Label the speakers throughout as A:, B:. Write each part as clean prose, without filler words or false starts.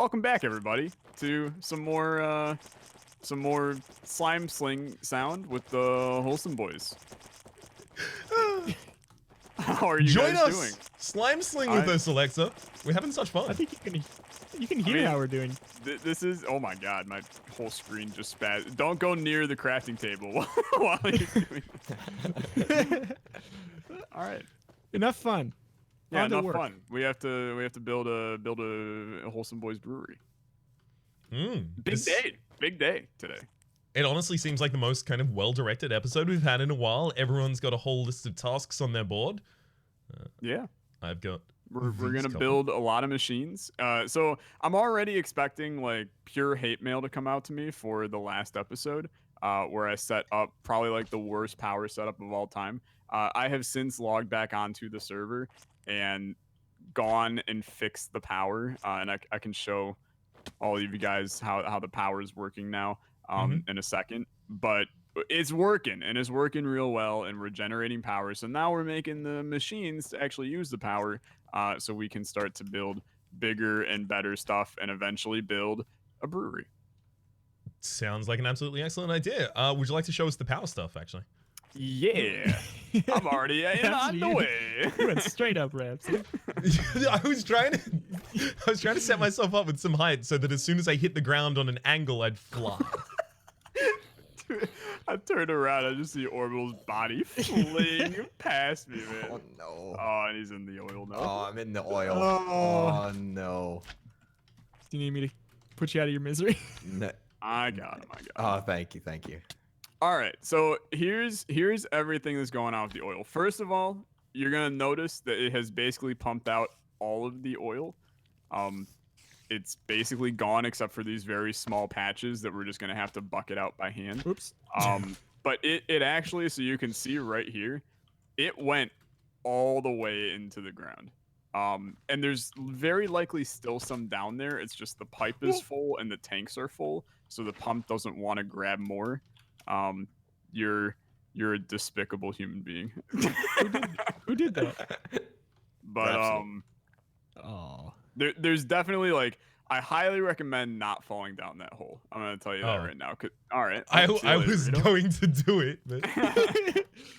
A: Welcome back, everybody, to some more slime sling sound with the Wholesome Boys. How are you
B: Join
A: guys
B: us,
A: doing?
B: slime sling with us, Alexa. We're having such fun.
C: I think you can hear how we're doing.
A: This is, oh my god, my whole screen just spat. Don't go near the crafting table while you're doing this. All right.
C: Enough fun.
A: Yeah,
C: On to
A: enough
C: work.
A: fun. We have to build a Wholesome Boys brewery. Big day today.
B: It honestly seems like the most kind of well-directed episode we've had in a while. Everyone's got a whole list of tasks on their board.
A: Yeah.
B: I've got.
A: We're gonna build a lot of machines. So I'm already expecting like pure hate mail to come out to me for the last episode, where I set up probably like the worst power setup of all time. I have since logged back onto the server and gone and fixed the power, and I can show all of you guys how the power is working now in a second. But it's working, and it's working real well, and we're generating power. So now we're making the machines to actually use the power, so we can start to build bigger and better stuff and eventually build a brewery.
B: Sounds like an absolutely excellent idea. Would you like to show us the power stuff, actually?
A: Yeah. I'm already on the way.
C: You went straight up, Rhapsody.
B: I was trying to set myself up with some height so that as soon as I hit the ground on an angle, I'd fly.
A: I turned around, I just see Orbital's body fling past me, man.
D: Oh no.
A: Oh, and he's in the oil now.
D: Oh, I'm in the oil.
C: Oh.
D: Oh no.
C: Do you need me to put you out of your misery?
D: No.
A: I got him.
D: Oh, thank you, thank you.
A: All right, so here's everything that's going on with the oil. First of all, you're gonna notice that it has basically pumped out all of the oil. It's basically gone except for these very small patches that we're just gonna have to bucket out by hand.
C: Oops.
A: But it actually, so you can see right here, it went all the way into the ground. And there's very likely still some down there. It's just the pipe is full and the tanks are full, so the pump doesn't want to grab more. You're a despicable human being.
C: Who did that?
A: But
C: Oh.
A: there's definitely like, I highly recommend not falling down that hole. I'm gonna tell you that right now. All right.
B: I was going to do it, but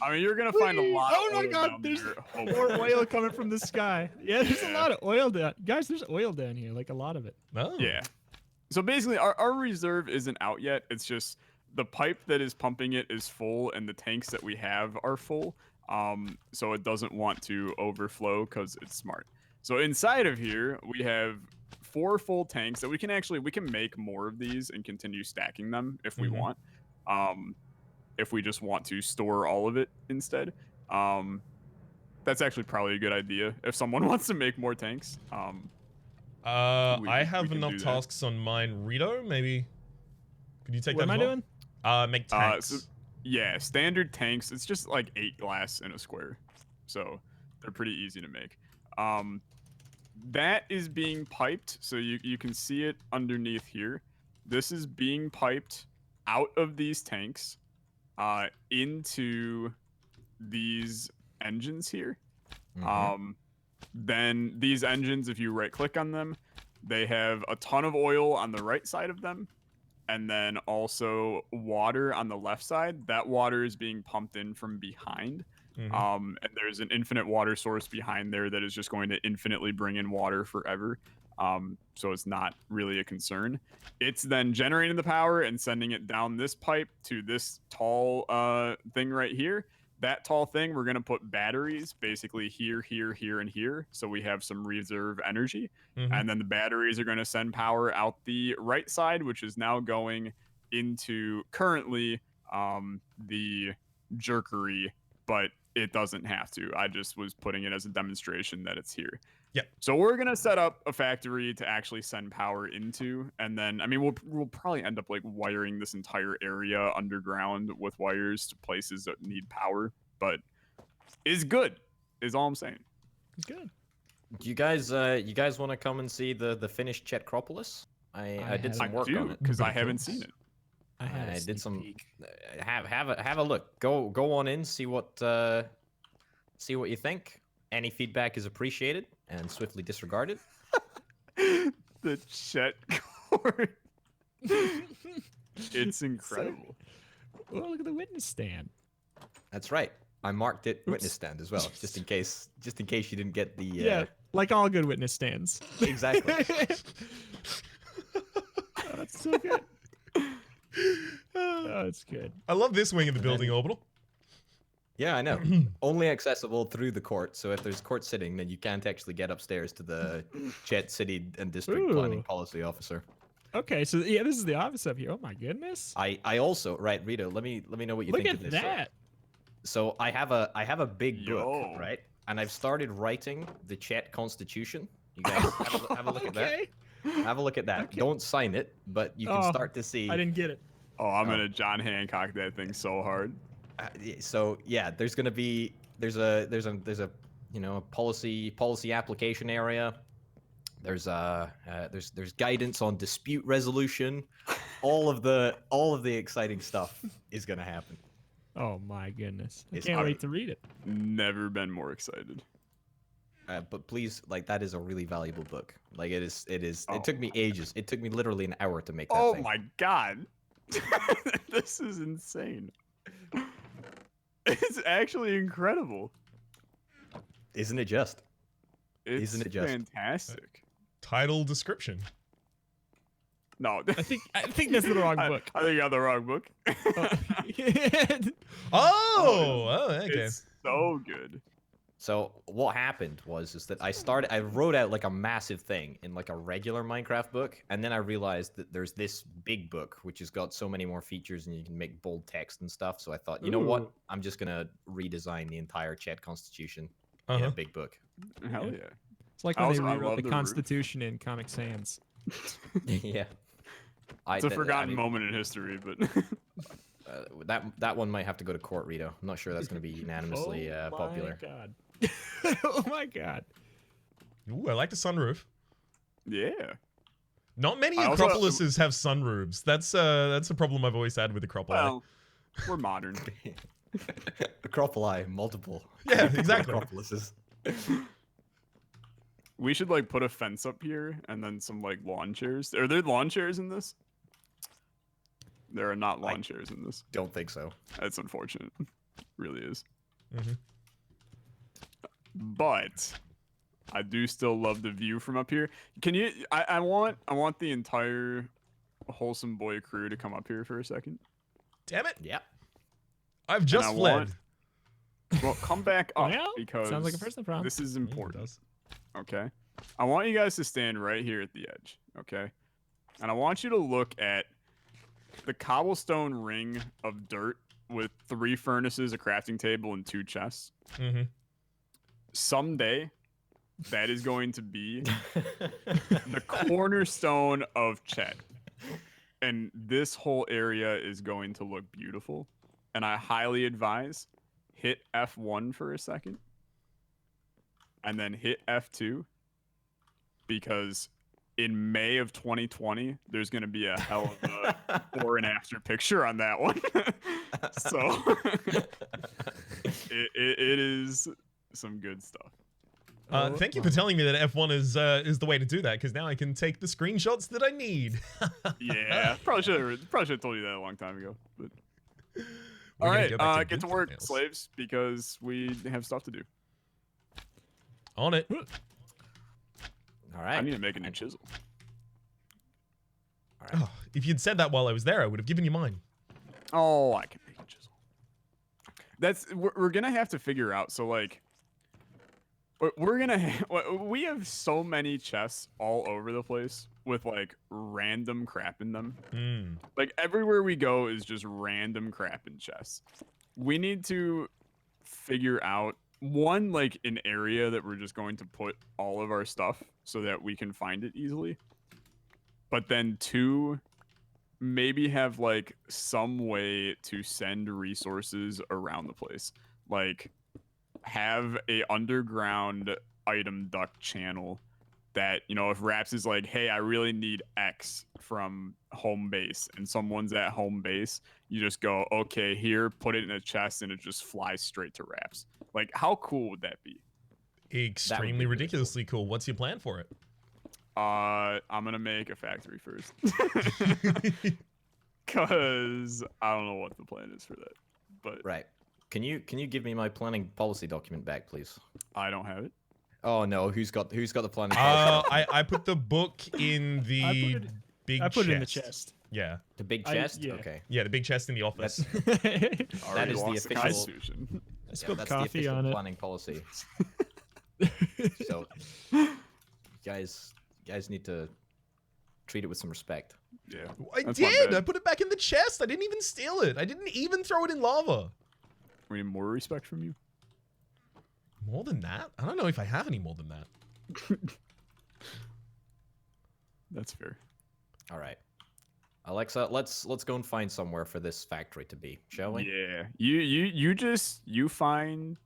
A: I mean, you're gonna find a lot.
C: Oh
A: of
C: my
A: oil
C: God!
A: down
C: There's
A: there.
C: more oil coming from the sky. Yeah, there's a lot of oil down. Guys, there's oil down here, like a lot of it.
B: no.
A: Yeah. So basically, our reserve isn't out yet. It's just the pipe that is pumping it is full, and the tanks that we have are full. So it doesn't want to overflow because it's smart. So inside of here, we have 4 full tanks that we can make more of these and continue stacking them if we want. If we just want to store all of it instead. That's actually probably a good idea if someone wants to make more tanks.
B: I have
A: can
B: enough
A: do that.
B: tasks on mine. Rito, maybe. Could you take
C: What
B: that
C: am
B: as
C: I
B: well?
C: doing?
B: Make tanks.
A: So, yeah, standard tanks. It's just like 8 glass in a square, so they're pretty easy to make. That is being piped, so you can see it underneath here. This is being piped out of these tanks into these engines here. Then these engines, if you right click on them, they have a ton of oil on the right side of them, and then also water on the left side. That water is being pumped in from behind. And there's an infinite water source behind there that is just going to infinitely bring in water forever. So it's not really a concern. It's then generating the power and sending it down this pipe to this tall thing right here. That tall thing, we're going to put batteries basically here, here, here, and here. So we have some reserve energy. And then the batteries are going to send power out the right side, which is now going into currently the jerkery, but it doesn't have to. I just was putting it as a demonstration that it's here.
B: Yep.
A: So we're gonna set up a factory to actually send power into, and then I mean we'll probably end up like wiring this entire area underground with wires to places that need power. But is good is all I'm saying.
C: It's good.
D: Do you guys want to come and see the finished Chetcropolis? I did some work on it
A: because I haven't seen it.
C: I
D: did some. Have a look. Go on in. See what you think. Any feedback is appreciated and swiftly disregarded.
A: the Chet court. It's incredible.
C: Oh, look at the witness stand.
D: That's right. I marked it witness
C: Oops.
D: stand as well, just in case you didn't get the.
C: Yeah, like all good witness stands.
D: Exactly.
C: Oh, that's so good. Oh, it's good.
B: I love this wing of the building, Orbital.
D: Yeah, I know. Only accessible through the court. So if there's court sitting, then you can't actually get upstairs to the Chet City and District Planning
C: Ooh.
D: Policy Officer.
C: Okay, so yeah, this is the office up here. Oh my goodness.
D: I also right, Rito. Let me know what you
C: Look
D: think
C: at
D: of this.
C: that.
D: So I have a big book,
A: Yo.
D: right? And I've started writing the Chet Constitution. You guys have a look at that.
C: Okay.
D: Have a look at that.
C: Okay.
D: Don't sign it, but you can
C: Oh,
D: start to see.
C: I didn't get it.
A: Oh, I'm gonna John Hancock that thing so hard.
D: So yeah, there's gonna be there's a you know a policy application area. There's guidance on dispute resolution. All of the exciting stuff is gonna happen.
C: Oh my goodness. I
D: It's
C: can't
D: hard.
C: wait to read it.
A: Never been more excited.
D: But please, like that is a really valuable book. Like it is.
A: Oh.
D: It took me ages. It took me literally an hour to make that
A: Oh
D: thing.
A: my god. This is insane. It's actually incredible.
D: Isn't it just?
A: It's
D: Isn't it just?
A: fantastic.
B: Title description.
A: No,
C: I think that's the wrong book.
A: I think you got the wrong book.
B: Oh, okay.
A: It's so good.
D: So what happened is that I wrote out like a massive thing in like a regular Minecraft book, and then I realized that there's this big book which has got so many more features and you can make bold text and stuff. So I thought, you know what?
C: Ooh.
D: I'm just gonna redesign the entire Chet Constitution in
B: Uh-huh.
D: a big book.
A: Hell
C: Yeah.
A: yeah.
C: It's like
A: I
C: when they
A: also- I
C: rewrote
A: love
C: the
A: the roof.
C: Constitution in Comic Sans.
D: Yeah.
A: It's a forgotten moment in history, but
D: that one might have to go to court, Rito. I'm not sure that's going to be unanimously popular.
C: Oh my god. Oh my god.
B: Ooh, I like the sunroof.
A: yeah.
B: Not many
A: I also-
B: Acropolises have sunroofs. That's a problem I've always had with Acropoli.
A: Well, we're modern.
D: Acropoli, multiple.
B: Yeah, exactly.
D: Acropolises.
A: We should like put a fence up here and then some like lawn chairs. Are there lawn chairs in this? There are not lawn chairs in this.
D: Don't think so.
A: That's unfortunate. Really is.
B: Mhm.
A: But I do still love the view from up here. Can you? I want the entire Wholesome Boy crew to come up here for a second.
B: Damn it!
D: Yeah.
B: I've just
A: I
B: fled.
A: want- Well, come back up
C: Well,
A: because
C: sounds like a personal problem.
A: this is
B: Yeah, it
A: important.
B: does.
A: Okay. I want you guys to stand right here at the edge. Okay. And I want you to look at the cobblestone ring of dirt with 3 furnaces, a crafting table, and 2 chests.
B: Mhm.
A: Someday, that is going to be the cornerstone of Chet. And this whole area is going to look beautiful. And I highly advise hit F1 for a second. And then hit F2. Because in May of 2020, there's going to be a hell of a before and after picture on that one. So it is some good stuff.
B: Thank you for telling me that F1 is the way to do that, because now I can take the screenshots that I need.
A: Yeah, probably should have told you that a long time ago. But
B: We're
A: all
B: gonna
A: right,
B: go back
A: get to
B: good
A: work,
B: thumbnails.
A: slaves, because we have stuff to do.
B: On it.
D: All right.
A: I need to make a new chisel.
D: All right.
B: Oh, if you'd said that while I was there, I would have given you mine.
A: Oh, I can make a chisel. We're gonna have to figure out. So like, we're gonna we have so many chests all over the place with like random crap in them.
B: Mm.
A: Like everywhere we go is just random crap in chests. We need to figure out one, like an area that we're just going to put all of our stuff so that we can find it easily. But then 2, maybe have like some way to send resources around the place. Like have a underground item duct channel that, you know, if Raps is like, hey, I really need X from home base, and someone's at home base, you just go, okay, here, put it in a chest, and it just flies straight to Raps. Like, how cool would that be?
B: Extremely
D: really
B: ridiculously cool. What's your plan for it?
A: I'm gonna make a factory first. Cause I don't know what the plan is for that. But
D: Right. Can you give me my planning policy document back, please?
A: I don't have it.
D: Oh no, who's got the planning policy?
B: I put the book in the big
C: I put
B: chest.
C: it in the chest.
B: Yeah.
D: The big chest?
C: yeah.
D: Okay.
B: Yeah, the big chest in the office.
A: Already
D: is the
A: lost
D: official-
A: Constitution.
C: I
D: Yeah,
C: spilled
D: that's the
C: coffee
D: official
C: on it.
D: planning policy. So, you guys need to treat it with some respect.
A: Yeah.
B: I
A: That's my
B: did.
A: bad.
B: I put it back in the chest. I didn't even steal it. I didn't even throw it in lava.
A: We need more respect from you.
B: More than that? I don't know if I have any more than that.
A: That's fair.
D: All right. Alexa, let's go and find somewhere for this factory to be, shall we?
A: Yeah. You find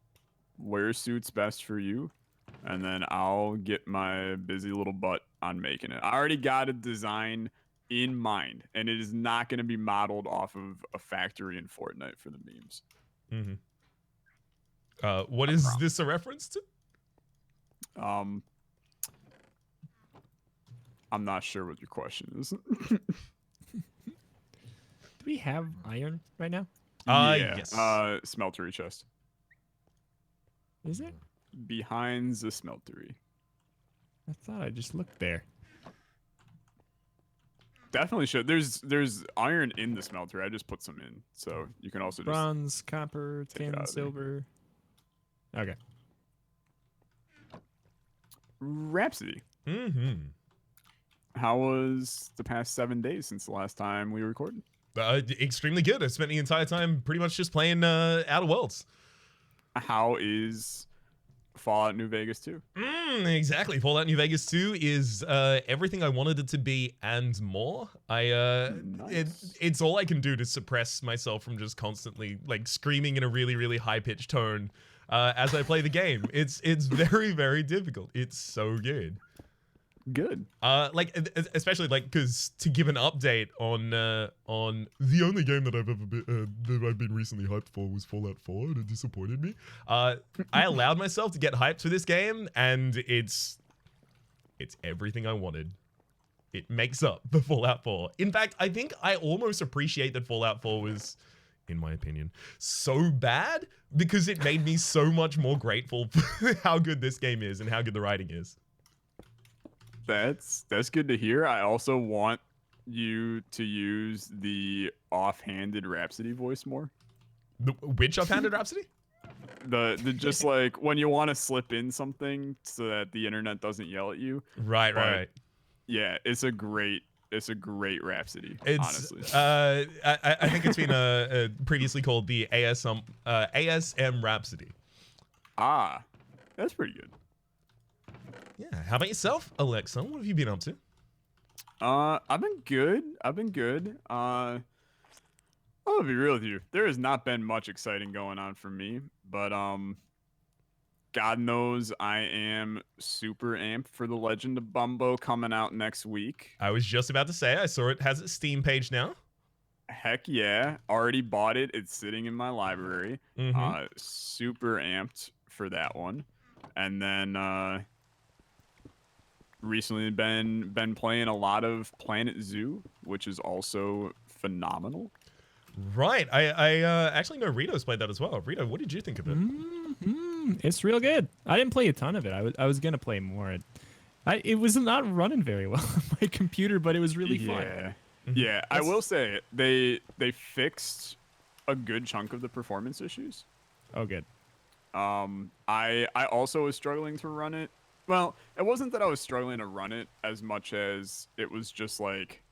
A: where suits best for you, and then I'll get my busy little butt on making it. I already got a design in mind, and it is not going to be modeled off of a factory in Fortnite for the memes.
B: Mm-hmm. What is this a reference to?
A: I'm not sure what your question is.
C: Do we have iron right now?
B: Yes.
A: Smeltery chest.
C: Is it?
A: Behind the smeltery.
C: I thought I just looked there.
A: Definitely should. There's iron in the smelter. I just put some in, so you can also just.
C: Bronze, copper,
A: take it
C: tin,
A: out of there.
C: silver. Okay.
A: Rhapsody.
B: Mm-hmm.
A: How was the past 7 days since the last time we recorded?
B: Extremely good. I spent the entire time pretty much just playing Outer Worlds.
A: How is Fallout New Vegas 2?
B: Exactly. Fallout New Vegas 2 is everything I wanted it to be and more.
A: Nice.
B: It's all I can do to suppress myself from just constantly like screaming in a really, really high pitched tone as I play the game. It's very, very difficult. It's so good.
A: Good.
B: Like especially like because to give an update on the only game that I've been recently hyped for was Fallout 4 and it disappointed me. I allowed myself to get hyped for this game and it's everything I wanted. It makes up for Fallout 4. In fact, I think I almost appreciate that Fallout 4 was, in my opinion, so bad because it made me so much more grateful for how good this game is and how good the writing is.
A: That's good to hear. I also want you to use the offhanded Rhapsody voice more.
B: Which uphanded Rhapsody?
A: The just like when you want to slip in something so that the internet doesn't yell at you.
B: Right.
A: Yeah, it's a great Rhapsody.
B: It's
A: honestly.
B: I think it's been previously called the ASM Rhapsody.
A: Ah, that's pretty good.
B: Yeah. How about yourself, Alexa? What have you been up to?
A: I've been good. I'll be real with you. There has not been much exciting going on for me, but God knows I am super amped for The Legend of Bumbo coming out next week.
B: I was just about to say, I saw it has its Steam page now.
A: Heck yeah. Already bought it. It's sitting in my library.
B: Mhm.
A: Super amped for that one. And then recently been playing a lot of Planet Zoo, which is also phenomenal.
B: Right. I actually know Rito's played that as well. Rito, what did you think of it?
C: It's real good. I didn't play a ton of it. I was gonna play more. It was not running very well on my computer, but it was really fun.
A: Yeah. I will say they fixed a good chunk of the performance issues.
C: Oh, good.
A: I also was struggling to run it. Well, it wasn't that I was struggling to run it as much as it was just like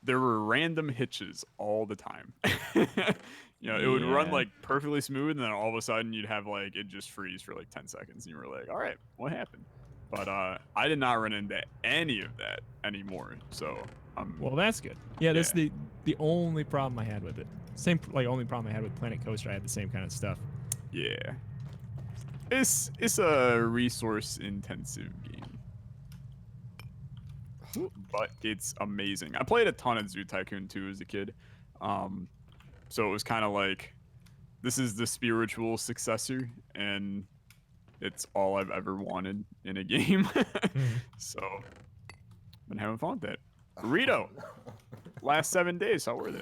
A: there were random hitches all the time. It would run
C: Yeah.
A: like perfectly smooth, and then all of a sudden you'd have like it just freeze for like 10 seconds, and you were like, "All right, what happened?" But I did not run into any of that anymore. So
C: Well, that's good. Yeah, that's
A: Yeah.
C: the only problem I had with it. Only problem I had with Planet Coaster. I had the same kind of stuff.
A: yeah, it's a resource intensive game, but it's amazing. I played a ton of Zoo Tycoon 2 as a kid, so it was kind of like this is the spiritual successor, and It's all I've ever wanted in a game. So, been having fun with it. Rito, last 7 days, how were they?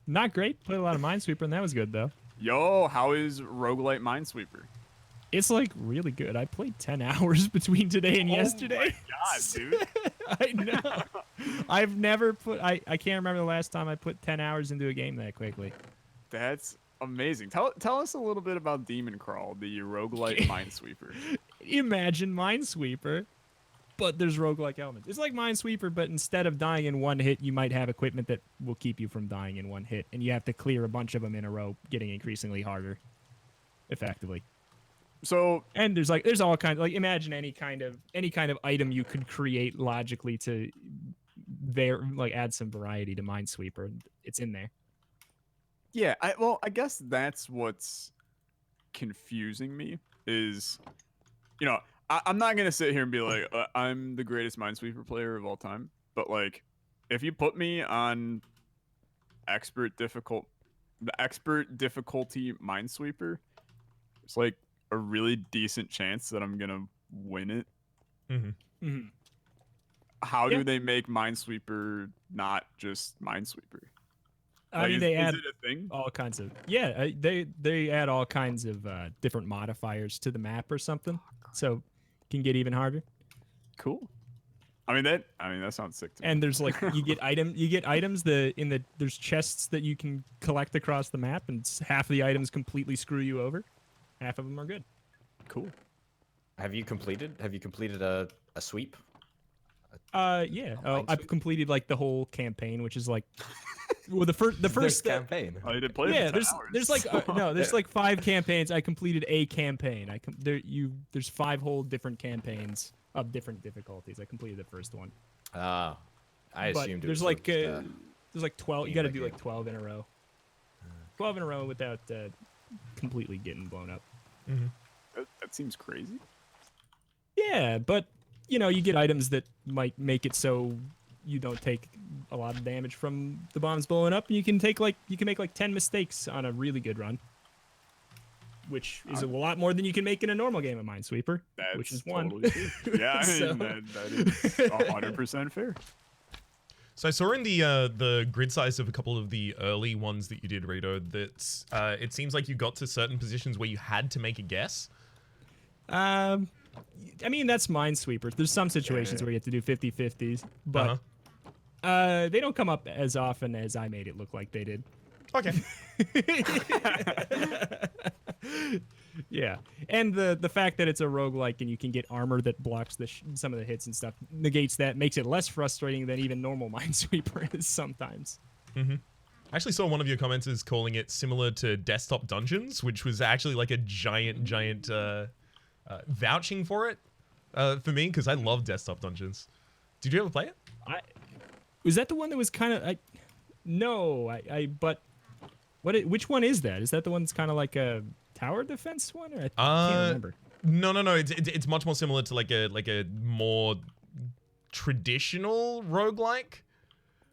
C: Not great. Played a lot of Minesweeper, and that was good though.
A: Yo, how is roguelite Minesweeper?
C: It's like really good. I played 10 hours between today and yesterday.
A: Oh my god, dude.
C: I know. I've never put. I can't remember the last time I put 10 hours into a game that quickly.
A: That's amazing. Tell us a little bit about Demon Crawl, the roguelite Minesweeper.
C: Imagine Minesweeper, but there's roguelike elements. It's like Minesweeper, but instead of dying in one hit, you might have equipment that will keep you from dying in one hit, and you have to clear a bunch of them in a row, getting increasingly harder, effectively.
A: So,
C: And there's all kinds, like, imagine any kind of item you could create logically to add some variety to Minesweeper. It's in there.
A: yeah, I guess that's what's confusing me is, I'm not gonna sit here and be like, I'm the greatest Minesweeper player of all time, but like, if you put me on the expert difficulty Minesweeper, it's like a really decent chance that I'm gonna win it. How do they make Minesweeper not just Minesweeper?
C: I mean, they
A: is
C: add
A: it a thing?
C: all kinds of they add all kinds of different modifiers to the map or something, so it can get even harder.
A: Cool. I mean that sounds sick to me.
C: And there's like you get items there's chests that you can collect across the map, and half of the items completely screw you over. Half of them are good.
A: Cool.
D: Have you completed a sweep?
C: Yeah. Oh, I've completed like the whole campaign, which is like, well, the first
D: campaign.
A: I did play.
C: Yeah,
A: for 10
C: there's
A: hours.
C: like there's like 5 campaigns. I completed a campaign. There's 5 whole different campaigns of different difficulties. I completed the first one.
D: I
C: But
D: assumed it
C: there's
D: was
C: like
D: just,
C: there's like 12. You
D: being
C: got to
D: like
C: do
D: you.
C: like 12 in a row. 12 in a row without completely getting blown up.
A: That seems crazy.
C: Yeah, but you get items that might make it so you don't take a lot of damage from the bombs blowing up. You can make like 10 mistakes on a really good run, which is a lot more than you can make in a normal game of Minesweeper,
A: That's
C: which is 1.
A: totally true. Yeah, I mean, that is 100% fair.
B: So I saw in the grid size of a couple of the early ones that you did, Rito, that it seems like you got to certain positions where you had to make a guess.
C: I mean, that's Minesweeper. There's some situations where you have to do 50-50s, but they don't come up as often as I made it look like they did.
B: Okay.
C: Yeah, and the fact that it's a roguelike and you can get armor that blocks some of the hits and stuff negates that, makes it less frustrating than even normal Minesweeper is sometimes.
B: I actually saw one of your commenters calling it similar to Desktop Dungeons, which was actually like a giant vouching for it for me, because I love Desktop Dungeons. Did you ever play it?
C: Was that the one that was kind of but which one is that? Is that the one that's kind of like a tower defense one? Or I can't remember.
B: No. It's much more similar to like a more traditional roguelike,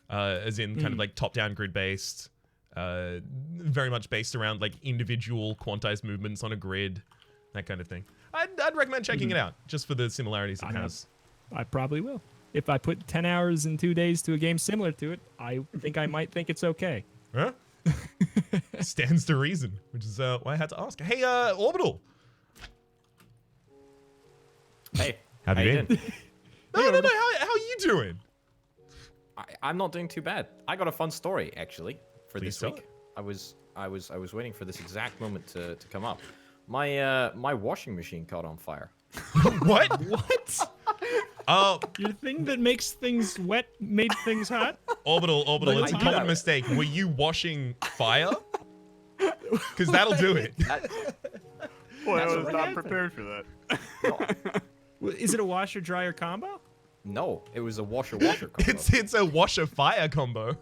B: as in kind of like top-down grid-based, very much based around like individual quantized movements on a grid, that kind of thing. I'd recommend checking it out just for the similarities it has.
C: I probably will. If I put 10 hours in 2 days to a game similar to it, I think I might think it's okay.
B: Huh? Stands to reason, which is why I had to ask. Hey, Orbital.
D: Hey,
B: How you been?
D: doing?
B: No. How are you doing?
D: I'm not doing too bad. I got a fun story actually for
B: Please
D: this
B: tell
D: week. I was waiting for this exact moment to come up. My washing machine caught on fire.
B: What?
C: What?
B: Oh,
C: Your thing that makes things wet made things hot?
B: Orbital.
C: Like,
B: It's a
C: I
B: common
D: know.
B: mistake. Were you washing fire? Because that'll do it.
A: Boy, I
D: That's
A: was
D: what
A: not
C: happened.
A: prepared for that.
C: Is it a washer dryer combo?
D: No, it was a washer combo.
B: It's a washer fire combo.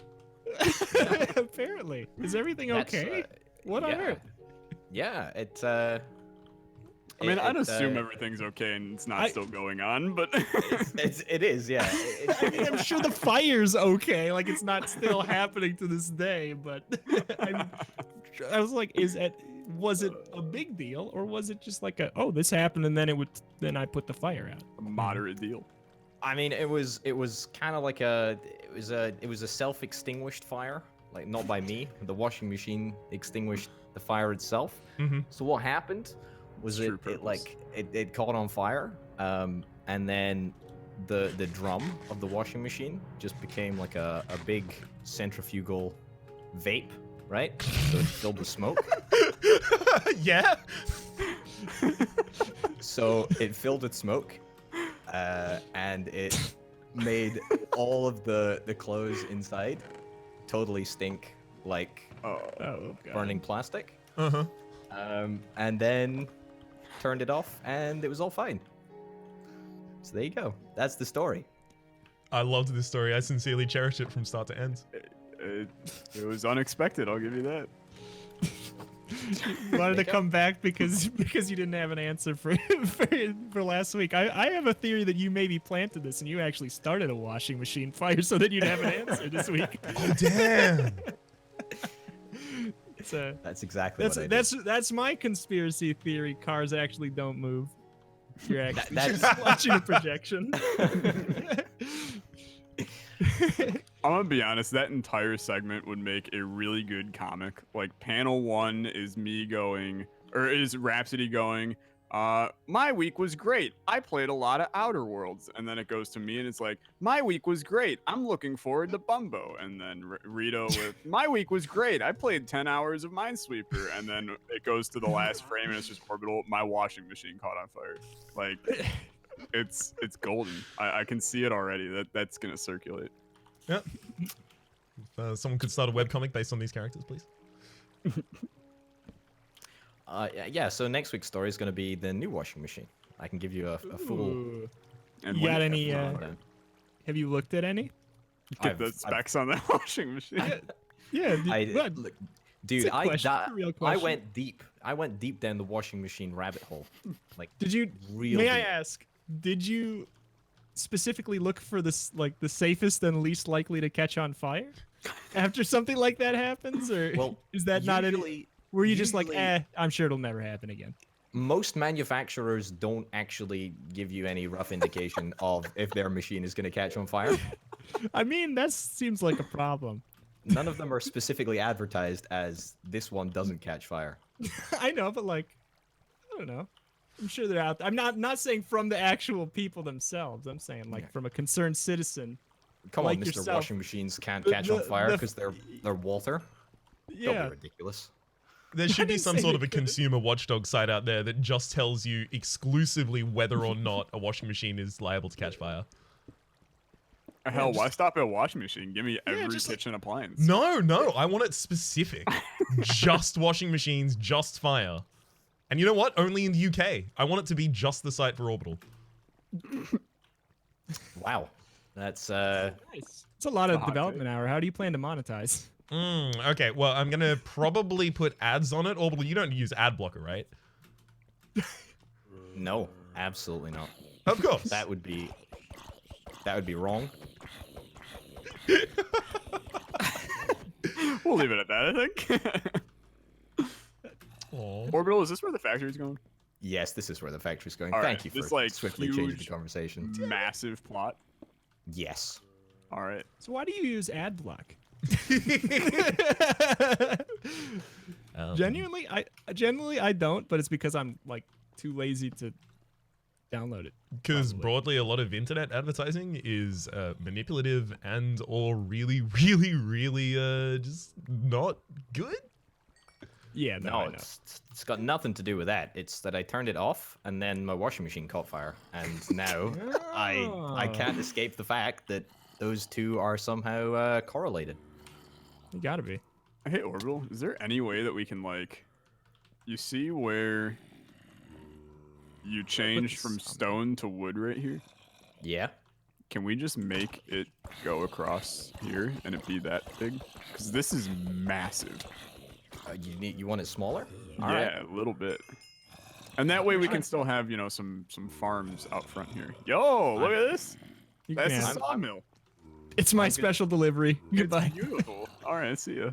C: Apparently. Is everything
D: That's,
C: okay? What on
D: yeah.
C: earth?
D: Yeah, it's
A: I mean, I'd assume everything's okay and it's not still going on, but
D: it is, yeah.
C: I mean, I'm sure the fire's okay. Like, it's not still happening to this day, but I was like, was it a big deal, or was it just like a, oh, this happened and then I put the fire out?
A: A moderate deal.
D: I mean, it was kind of like it was a self-extinguished fire, like not by me. The washing machine extinguished the fire itself.
B: Mm-hmm.
D: So what happened was
A: True
D: it caught on fire, and then the drum of the washing machine just became like a big centrifugal vape, right? So it filled with smoke.
B: Yeah.
D: So it filled with smoke, and it made all of the clothes inside totally stink like
C: Oh, God.
D: burning plastic.
B: Uh-huh.
D: And then turned it off, and it was all fine. So there you go. That's the story.
B: I loved this story. I sincerely cherish it from start to end.
A: It was unexpected. I'll give you that.
C: You wanted to come back because you didn't have an answer for last week. I have a theory that you maybe planted this and you actually started a washing machine fire so that you'd have an answer this week.
B: Oh, damn.
D: That's exactly what I did.
C: That's my conspiracy theory. Cars actually don't move. You're actually
D: That's-
C: just watching a projection.
A: I'm gonna be honest, that entire segment would make a really good comic. Like, panel 1 is me going, or is Rhapsody going, my week was great. I played a lot of Outer Worlds. And then it goes to me and it's like, my week was great. I'm looking forward to Bumbo. And then Rito with, my week was great. I played 10 hours of Minesweeper. And then it goes to the last frame and it's just Orbital, my washing machine caught on fire. Like, it's golden. I can see it already. That's gonna circulate.
B: Yep. Someone could start a webcomic based on these characters, please.
D: Yeah, so next week's story is going to be the new washing machine. I can give you a full...
C: Ooh.
A: And
C: You
A: when
C: got
A: it
C: any?
A: catches on
D: rundown.
C: Have you looked at any?
A: Get the specs on that washing machine.
C: Yeah.
D: Look, dude,
C: It's a question, it's a real
D: I
C: question.
D: went deep. I went deep down the washing machine rabbit hole. Like,
C: Did you?
D: real
C: May I
D: deep.
C: ask? Did you specifically look for this, like the safest and least likely to catch on fire after something like that happens, or
D: Well,
C: is that not any?
D: usually,
C: Were you just like,
D: usually-
C: I'm sure it'll never happen again?
D: most manufacturers don't actually give you any rough indication of if their machine is going to catch on fire.
C: I mean, that seems like a problem.
D: None of them are specifically advertised as this one doesn't catch fire.
C: I know, but like, I don't know. I'm sure they're out there. I'm not saying from the actual people themselves. I'm saying like
D: Yeah.
C: from a concerned citizen.
D: Come
C: Like
D: on, Mr.
C: yourself.
D: Washing Machines can't
C: The-
D: catch on
C: the-
D: fire
C: the-
D: because they're Walter. Don't
C: Yeah.
D: be ridiculous.
B: There should be
C: didn't
B: some
C: say
B: sort
C: they
B: of a
C: couldn't.
B: consumer watchdog site out there that just tells you exclusively whether or not a washing machine is liable to catch fire.
A: Hell, why stop at a washing machine? Give me every
C: just like-
A: kitchen appliance.
B: No, I want it specific. Just washing machines, just fire. And you know what? Only in the UK. I want it to be just the site for Orbital.
D: Wow. That's
C: Nice. It's a lot
A: a
C: of
A: hot
C: development hour. How do you plan to monetize?
B: Okay, well, I'm gonna probably put ads on it. Orbital, you don't use ad blocker, right?
D: no, absolutely not.
B: Of course.
D: That would be wrong.
A: We'll leave it at that, I think.
B: Aw.
A: Orbital, is this where the factory's going?
D: Yes, this is where the factory's going.
A: All
D: Thank
A: right,
D: you
A: this,
D: for
A: like,
D: swiftly changing the
A: huge-
D: conversation.
A: Massive plot.
D: Yes.
A: All right.
C: So why do you use ad block? Genuinely, I don't, but it's because I'm like too lazy to download it.
B: Because
C: Probably.
B: broadly, a lot of internet advertising is manipulative and or really just not good.
C: Yeah, no, I know.
D: It's got nothing to do with that. It's that I turned it off and then my washing machine caught fire, and now I can't escape the fact that those two are somehow correlated.
C: You gotta be.
A: Hey, Orbital, is there any way that we can, like, you see where you change from stone to wood right here?
D: Yeah.
A: Can we just make it go across here and it be that big? Because this is massive.
D: You want it smaller? All
A: yeah,
D: right.
A: a little bit. And that way we can still have, you know, some farms out front here. Yo, look at this.
C: You
A: That's
C: can.
A: a sawmill.
C: It's my special delivery. Goodbye.
A: It's beautiful. All right, see ya.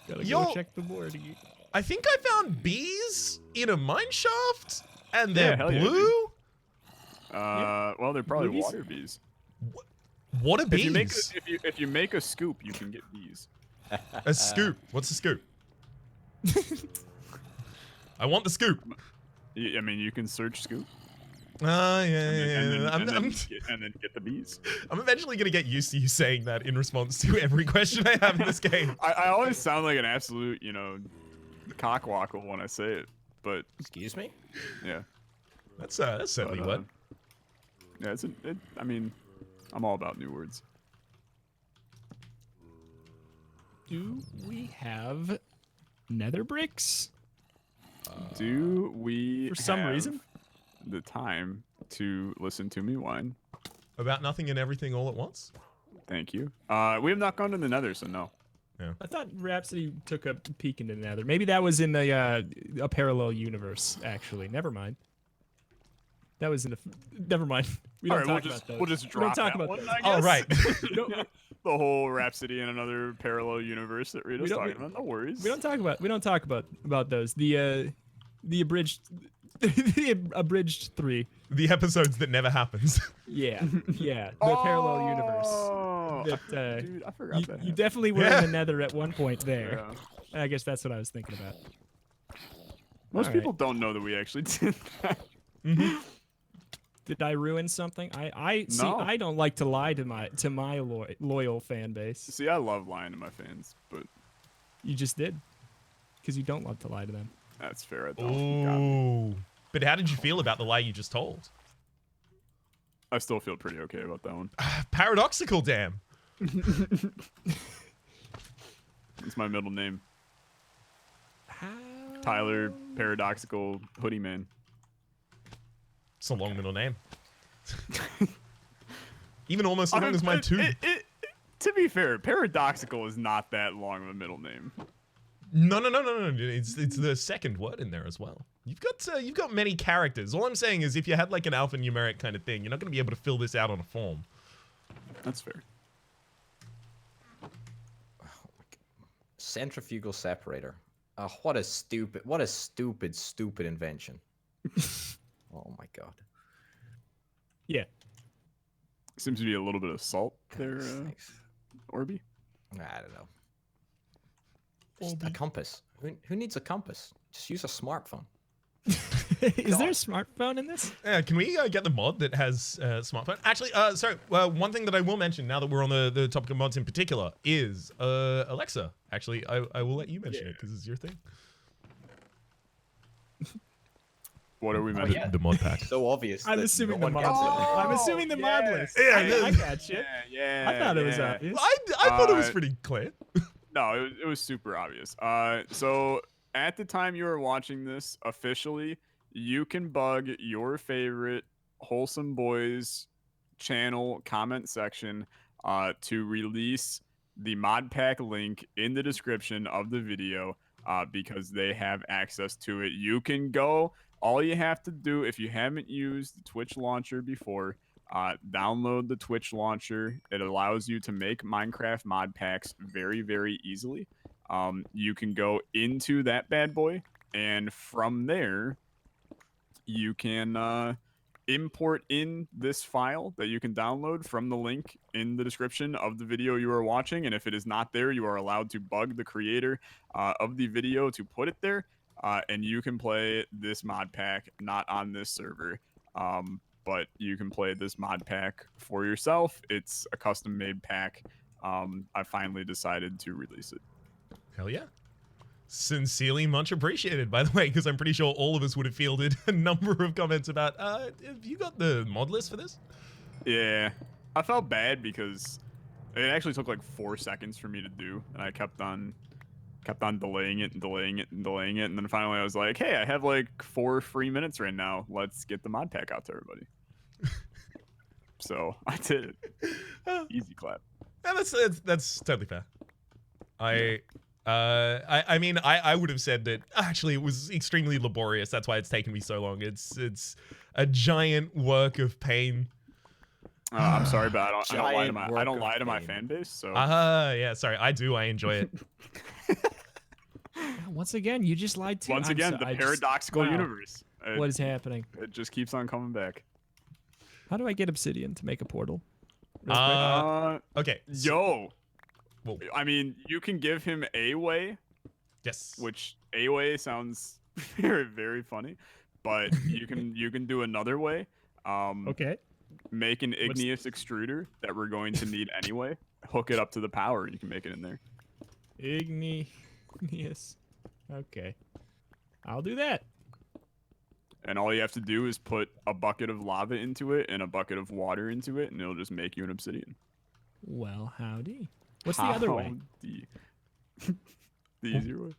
C: Gotta
B: Yo-
C: go check the board.
B: I think I found bees in a mine shaft, and they're
A: hell yeah, dude.
B: blue.
A: Well, they're probably
C: Movies?
A: water bees.
B: What are bees?
A: If you make a scoop, you can get bees.
B: A scoop. What's a scoop? I want the scoop.
A: I mean, you can search scoop
B: Yeah.
A: and then get the bees.
B: I'm eventually gonna get used to you saying that in response to every question I have in this game.
A: I always sound like an absolute, cockwackle when I say it, but
D: Excuse me?
A: yeah.
B: That's certainly
A: But,
B: what.
A: Yeah, I mean, I'm all about new words.
C: Do we have nether bricks?
A: Do we
C: For some
A: have
C: reason?
A: the time to listen to me whine?
B: About nothing and everything all at once.
A: Thank you. We have not gone to the nether, so no.
C: I thought Rhapsody took a peek into the nether. Maybe that was in the a parallel universe. Actually, never mind. That was in the. Never mind. We don't
A: All right,
C: talk about those.
A: we'll just
C: We
A: drop
C: don't talk
A: that
C: about
A: one,
C: those.
A: I
B: Oh
A: guess.
B: right.
C: We don't-
A: The whole Rhapsody in another parallel universe that Rita's
C: don't-
A: talking about. No worries.
C: We don't talk about those. The abridged the abridged 3.
B: The episodes that never happens.
C: Yeah. The parallel universe.
A: Oh,
C: That
A: dude, I forgot
C: you,
A: that.
C: you definitely were
B: Yeah.
C: in the nether at one point there.
A: Yeah.
C: I guess that's what I was thinking about.
A: Most
C: All
A: people don't know that we actually did that.
C: Did I ruin something? I see.
A: No.
C: I don't like to lie to my loyal fan base.
A: See, I love lying to my fans, but
C: You just did, because you don't love to lie to them.
A: that's fair. I don't. You got me.
B: Ooh. But how did you feel about the lie you just told?
A: I still feel pretty okay about that one.
B: Paradoxical, damn.
A: It's my middle name.
C: How?
A: Tyler Paradoxical Hoodie Man.
B: It's a long middle name. Even almost as long as mine too.
A: To be fair, Paradoxical is not that long of a middle name.
B: No. It's the second word in there as well. You've got many characters. All I'm saying is if you had like an alphanumeric kind of thing, you're not going to be able to fill this out on a form.
A: That's fair.
D: Centrifugal separator. What a stupid invention. Oh my god.
C: Yeah.
A: Seems to be a little bit of salt there,
D: Thanks.
A: Orby.
D: I don't know. Just a compass. Who needs a compass? Just use a smartphone.
C: Is there a smartphone in this?
B: Can we get the mod that has smartphone? Actually, sorry. One thing that I will mention now that we're on the topic of mods in particular is Alexa. Actually, I will let you mention it because it's your thing.
A: What are we meant
D: yeah.
B: The mod pack.
D: So obvious.
C: I'm
D: that
C: assuming
D: no
C: the
D: one
C: mod.
D: gets it.
C: I'm assuming the mod list.
B: Yeah,
C: I got you.
A: Yeah,
C: I thought it was obvious.
B: I thought it was pretty clear.
A: No, it was super obvious. So at the time you were watching this, officially, you can bug your favorite Wholesome Boys channel comment section to release the mod pack link in the description of the video because they have access to it. You can go. All you have to do, if you haven't used the Twitch launcher before, download the Twitch launcher. It allows you to make Minecraft mod packs very, very easily. You can go into that bad boy, and from there, you can import in this file that you can download from the link in the description of the video you are watching. And if it is not there, you are allowed to bug the creator of the video to put it there. And you can play this mod pack, not on this server, but you can play this mod pack for yourself. It's a custom made pack. I finally decided to release it.
B: Hell yeah. Sincerely much appreciated, by the way, because I'm pretty sure all of us would have fielded a number of comments about, have you got the mod list for this?
A: Yeah, I felt bad because it actually took like 4 seconds for me to do, and I kept on delaying it, and then finally I was like, hey, I have like 4 free minutes right now. Let's get the mod pack out to everybody. So I did it. Easy clap.
B: Yeah, that's totally fair. I mean, I would have said that actually it was extremely laborious. That's why it's taken me so long. It's a giant work of pain.
A: I'm sorry, but I don't lie to
D: Giant
A: my
D: work
A: I don't lie
D: of
A: to my
D: pain.
A: fan base. So
B: Yeah, sorry. I do. I enjoy it.
C: Once again, you just lied to.
A: Once again, the paradoxical
C: wow.
A: universe.
C: What is happening?
A: It just keeps on coming back.
C: How do I get obsidian to make a portal? Real
B: Okay.
A: Yo.
B: Whoa.
A: I mean, you can give him a way,
B: Yes.
A: which a way sounds very, very funny, but you can do another way.
C: quick. Okay.
A: Make an igneous extruder that we're going to need anyway. Hook it up to the power. You can make it in there.
C: Igneous. Okay. I'll do that.
A: And all you have to do is put a bucket of lava into it and a bucket of water into it, and it'll just make you an obsidian.
C: Well, howdy. What's the other way?
A: The easier way.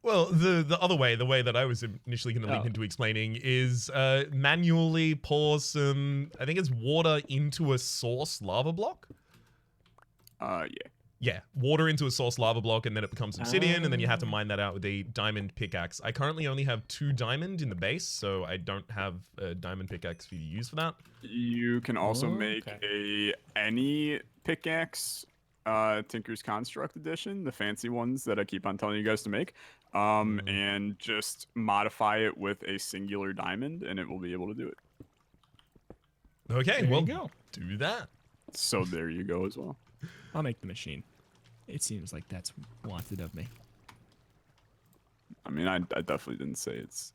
B: Well, the other way, the way that I was initially going to leap
C: Oh.
B: into explaining is manually pour some, I think it's water into a source lava block.
A: Yeah.
B: Yeah, water into a source lava block, and then it becomes obsidian, and then you have to mine that out with a diamond pickaxe. I currently only have 2 diamond in the base, so I don't have a diamond pickaxe for you to use for that.
A: You can also make
C: Okay.
A: any pickaxe, Tinker's Construct edition, the fancy ones that I keep on telling you guys to make, and just modify it with a singular diamond, and it will be able to do it.
B: Okay,
C: There
B: well,
C: you go.
B: do that.
A: So there you go as well.
C: I'll make the machine. It seems like that's wanted of me.
A: I mean, I definitely didn't say it's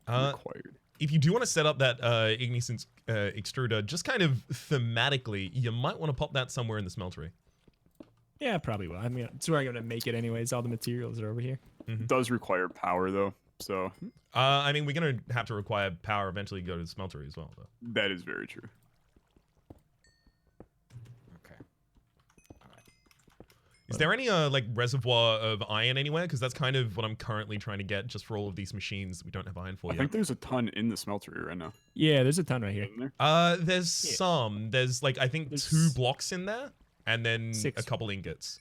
A: required.
B: If you do want to set up that igneous extruder, just kind of thematically, you might want to pop that somewhere in the smeltery.
C: Yeah, probably will. I mean, it's where I'm gonna make it anyways. All the materials are over here.
A: It does require power though, so
B: I mean, we're going to have to require power eventually to go to the smeltery as well, though.
A: that is very true.
D: Okay.
B: Is there any like reservoir of iron anywhere? Because that's kind of what I'm currently trying to get just for all of these machines that we don't have iron for
A: I
B: yet.
A: think there's a ton in the smeltery right now.
C: Yeah, there's a ton right here.
A: Isn't there?
B: There's some. There's like I think
C: There's
B: 2 blocks in there, and then
C: 6.
B: a couple ingots.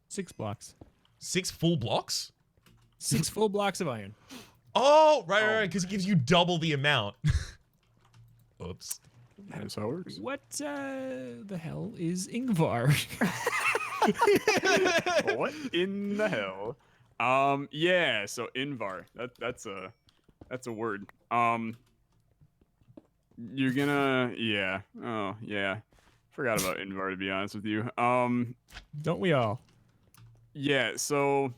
C: 6 blocks.
B: 6 full blocks?
C: 6 full blocks of iron.
B: Oh, right, because it gives you double the amount. Oops.
A: That is how it works.
C: What the hell is Ingvar?
A: What in the hell? Yeah. So Invar. That's a word. You're gonna yeah. Oh yeah. Forgot about Invar to be honest with you.
C: Don't we all?
A: Yeah. So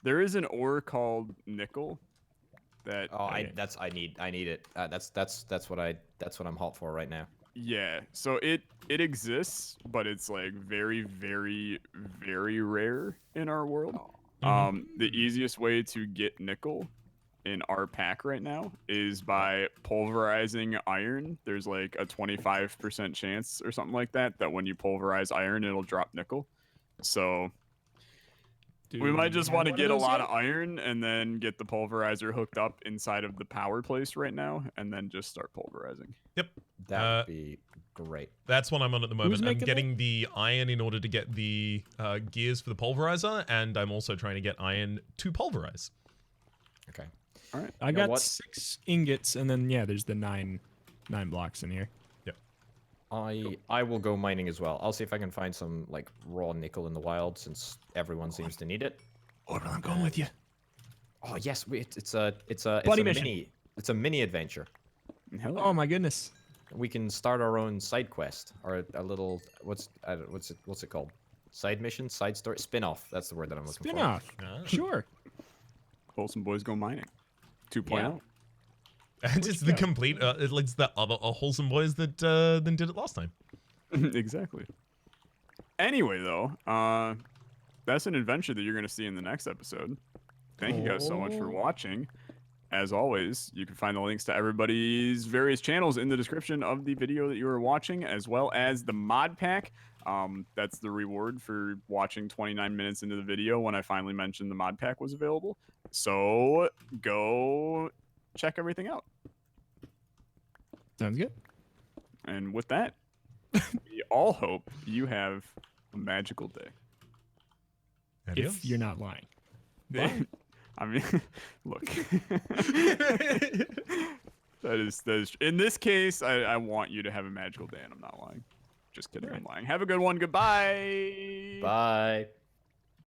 A: there is an ore called nickel. That
D: Oh, I need it. That's what I'm hot for right now.
A: yeah. So it exists, but it's like very very very rare in our world. The easiest way to get nickel in our pack right now is by pulverizing iron. There's like a 25% chance or something like that when you pulverize iron, it'll drop nickel. So we might just want to get a lot of iron and then get the pulverizer hooked up inside of the power place right now and then just start pulverizing.
B: Yep.
D: That would be great.
B: That's what I'm on at the moment. I'm
C: making
B: getting the iron in order to get the gears for the pulverizer, and I'm also trying to get iron to pulverize.
D: Okay.
A: All right.
C: I
D: You know
C: got
D: what?
C: 6 ingots, and then yeah, there's the 9 blocks in here.
D: I will go mining as well. I'll see if I can find some like raw nickel in the wild since everyone seems to need it.
C: Orbital, I'm going with you.
D: Oh yes, it's a
C: Buddy mission.
D: mini adventure.
A: Hell yeah.
C: Oh my goodness.
D: We can start our own side quest or a little what's it called? Side mission, side story, spin-off. That's the word that I'm looking
C: Spin
D: for.
C: off.
B: Ah.
C: Sure.
A: Wholesome Boys Go Mining 2.0.
D: Yeah.
B: And it's the complete, it's the other wholesome boys that then did it last time.
A: Exactly. Anyway, though, that's an adventure that you're going to see in the next episode. Thank you guys so much for watching. As always, you can find the links to everybody's various channels in the description of the video that you are watching, as well as the mod pack. That's the reward for watching 29 minutes into the video when I finally mentioned the mod pack was available. So go check everything out.
C: Sounds good.
A: And with that, we all hope you have a magical day.
B: Adios.
C: If you're not lying.
A: I mean, look. that is in this case, I want you to have a magical day, and I'm not lying. Just kidding, I'm lying. Have a good one. Goodbye.
D: Bye.